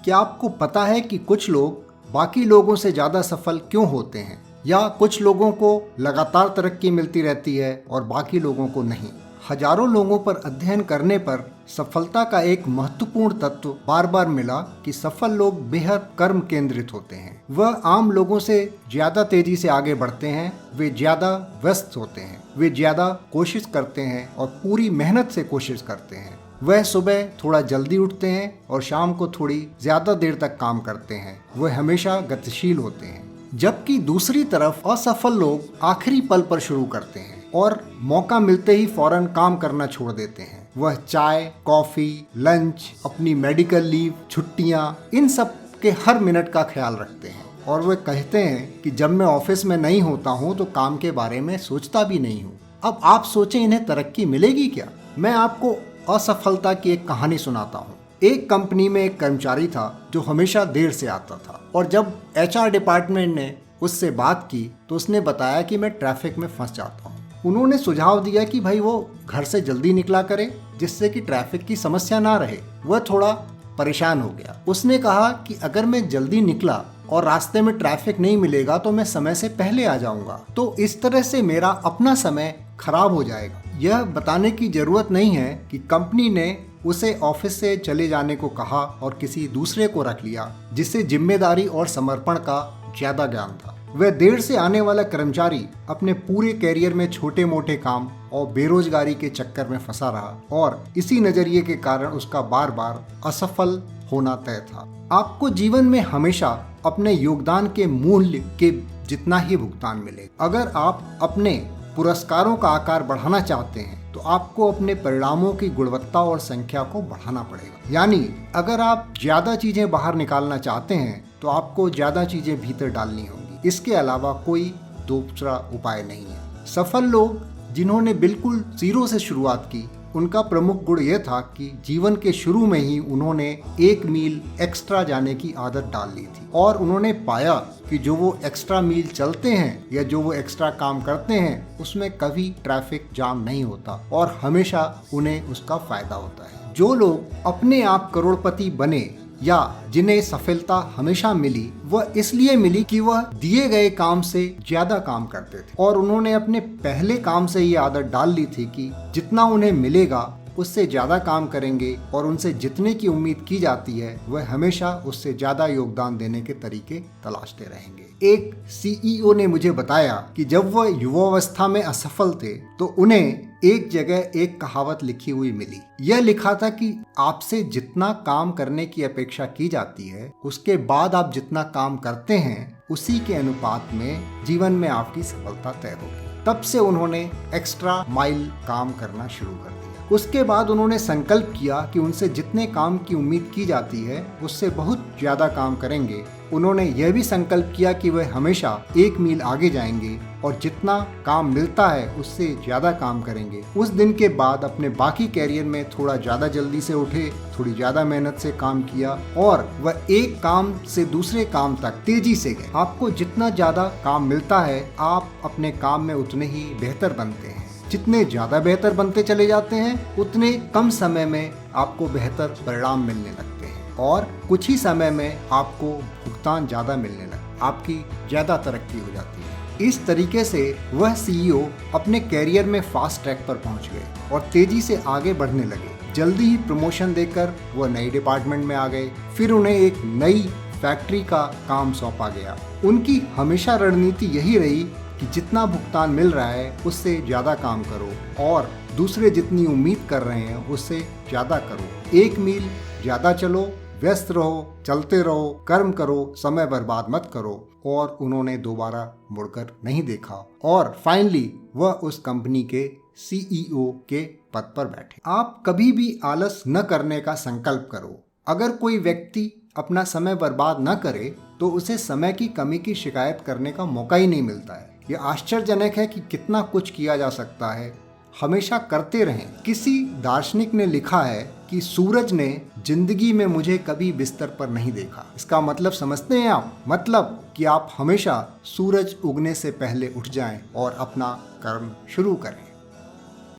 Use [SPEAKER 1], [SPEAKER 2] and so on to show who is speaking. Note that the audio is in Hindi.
[SPEAKER 1] क्या आपको पता है कि कुछ लोग बाकी लोगों से ज़्यादा सफल क्यों होते हैं, या कुछ लोगों को लगातार तरक्की मिलती रहती है और बाकी लोगों को नहीं। हजारों लोगों पर अध्ययन करने पर सफलता का एक महत्वपूर्ण तत्व बार बार मिला कि सफल लोग बेहद कर्म केंद्रित होते हैं। वह आम लोगों से ज्यादा तेजी से आगे बढ़ते हैं, वे ज्यादा व्यस्त होते हैं, वे ज्यादा कोशिश करते हैं और पूरी मेहनत से कोशिश करते हैं। वह सुबह थोड़ा जल्दी उठते हैं और शाम को थोड़ी ज्यादा देर तक काम करते हैं। वह हमेशा गतिशील होते हैं। जबकि दूसरी तरफ असफल लोग आखिरी पल पर शुरू करते हैं और मौका मिलते ही फौरन काम करना छोड़ देते हैं। वह चाय, कॉफी, लंच, अपनी मेडिकल लीव, छुट्टियां, इन सब के हर मिनट का ख्याल रखते हैं। और वे कहते हैं कि जब मैं ऑफिस में नहीं होता हूं तो काम के बारे में सोचता भी नहीं हूं। अब आप सोचें, इन्हें तरक्की मिलेगी क्या? मैं आपको असफलता की एक कहानी सुनाता हूँ। एक कंपनी में एक कर्मचारी था जो हमेशा देर से आता था, और जब HR डिपार्टमेंट ने उससे बात की तो उसने बताया कि मैं ट्रैफिक में फंस जाता हूँ। उन्होंने सुझाव दिया कि भाई वो घर से जल्दी निकला करे, जिससे कि ट्रैफिक की समस्या ना रहे। वह थोड़ा परेशान हो गया। उसने कहा कि अगर मैं जल्दी निकला और रास्ते में ट्रैफिक नहीं मिलेगा तो मैं समय से पहले आ जाऊंगा, तो इस तरह से मेरा अपना समय खराब हो जाएगा। यह बताने की जरूरत नहीं है कि कंपनी ने उसे ऑफिस से चले जाने को कहा और किसी दूसरे को रख लिया जिसे जिम्मेदारी और समर्पण का ज्यादा ज्ञान था। वह देर से आने वाला कर्मचारी अपने पूरे कैरियर में छोटे मोटे काम और बेरोजगारी के चक्कर में फंसा रहा, और इसी नजरिए के कारण उसका बार बार असफल होना तय था। आपको जीवन में हमेशा अपने योगदान के मूल्य के जितना ही भुगतान मिलेगा। अगर आप अपने पुरस्कारों का आकार बढ़ाना चाहते हैं तो आपको अपने परिणामों की गुणवत्ता और संख्या को बढ़ाना पड़ेगा। यानी अगर आप ज्यादा चीजें बाहर निकालना चाहते हैं तो आपको ज्यादा चीजें भीतर डालनी होंगी। इसके अलावा कोई दूसरा उपाय नहीं है। सफल लोग जिन्होंने बिल्कुल जीरो से शुरुआत की, उनका प्रमुख गुण यह था कि जीवन के शुरू में ही उन्होंने 1 मील एक्स्ट्रा जाने की आदत डाल ली थी, और उन्होंने पाया कि जो वो एक्स्ट्रा मील चलते हैं या जो वो एक्स्ट्रा काम करते हैं उसमें कभी ट्रैफिक जाम नहीं होता और हमेशा उन्हें उसका फायदा होता है। जो लोग अपने आप करोड़पति बने या जिन्हें सफलता हमेशा मिली, वह इसलिए मिली कि वह दिए गए काम से ज्यादा काम करते थे, और उन्होंने अपने पहले काम से ये आदत डाल ली थी कि जितना उन्हें मिलेगा उससे ज्यादा काम करेंगे, और उनसे जितने की उम्मीद की जाती है वह हमेशा उससे ज्यादा योगदान देने के तरीके तलाशते रहेंगे। एक CEO ने मुझे बताया कि जब वह युवावस्था में असफल थे तो उन्हें एक जगह एक कहावत लिखी हुई मिली। यह लिखा था कि आपसे जितना काम करने की अपेक्षा की जाती है, उसके बाद आप जितना काम करते हैं उसी के अनुपात में जीवन में आपकी सफलता तय होगी। तब से उन्होंने एक्स्ट्रा माइल काम करना शुरू कर दिया। उसके बाद उन्होंने संकल्प किया कि उनसे जितने काम की उम्मीद की जाती है उससे बहुत ज्यादा काम करेंगे। उन्होंने यह भी संकल्प किया कि वह हमेशा 1 मील आगे जाएंगे और जितना काम मिलता है उससे ज्यादा काम करेंगे। उस दिन के बाद अपने बाकी कैरियर में थोड़ा ज्यादा जल्दी से उठे, थोड़ी ज्यादा मेहनत से काम किया, और वह एक काम से दूसरे काम तक तेजी से गए। आपको जितना ज्यादा काम मिलता है आप अपने काम में उतने ही बेहतर बनते हैं। जितने ज्यादा बेहतर बनते चले जाते हैं उतने कम समय में आपको बेहतर परिणाम मिलने लगते हैं, और कुछ ही समय में आपको भुगतान ज्यादा मिलने लगता है, आपकी ज्यादा तरक्की हो जाती है। इस तरीके से वह CEO अपने कैरियर में फास्ट ट्रैक पर पहुंच गए और तेजी से आगे बढ़ने लगे। जल्दी ही प्रमोशन देकर वह नई डिपार्टमेंट में आ गए। फिर उन्हें एक नई फैक्ट्री का काम सौंपा गया। उनकी हमेशा रणनीति यही रही कि जितना भुगतान मिल रहा है उससे ज्यादा काम करो, और दूसरे जितनी उम्मीद कर रहे हैं उससे ज्यादा करो। 1 मील ज्यादा चलो, व्यस्त रहो, चलते रहो, कर्म करो, समय बर्बाद मत करो। और उन्होंने दोबारा मुड़कर नहीं देखा, और फाइनली वह उस कंपनी के CEO के पद पर बैठे। आप कभी भी आलस न करने का संकल्प करो। अगर कोई व्यक्ति अपना समय बर्बाद न करे तो उसे समय की कमी की शिकायत करने का मौका ही नहीं मिलता है। यह आश्चर्यजनक है कि कितना कुछ किया जा सकता है। हमेशा करते रहें। किसी दार्शनिक ने लिखा है कि सूरज ने जिंदगी में मुझे कभी बिस्तर पर नहीं देखा। इसका मतलब समझते हैं आप? मतलब कि आप हमेशा सूरज उगने से पहले उठ जाएं और अपना कर्म शुरू करें।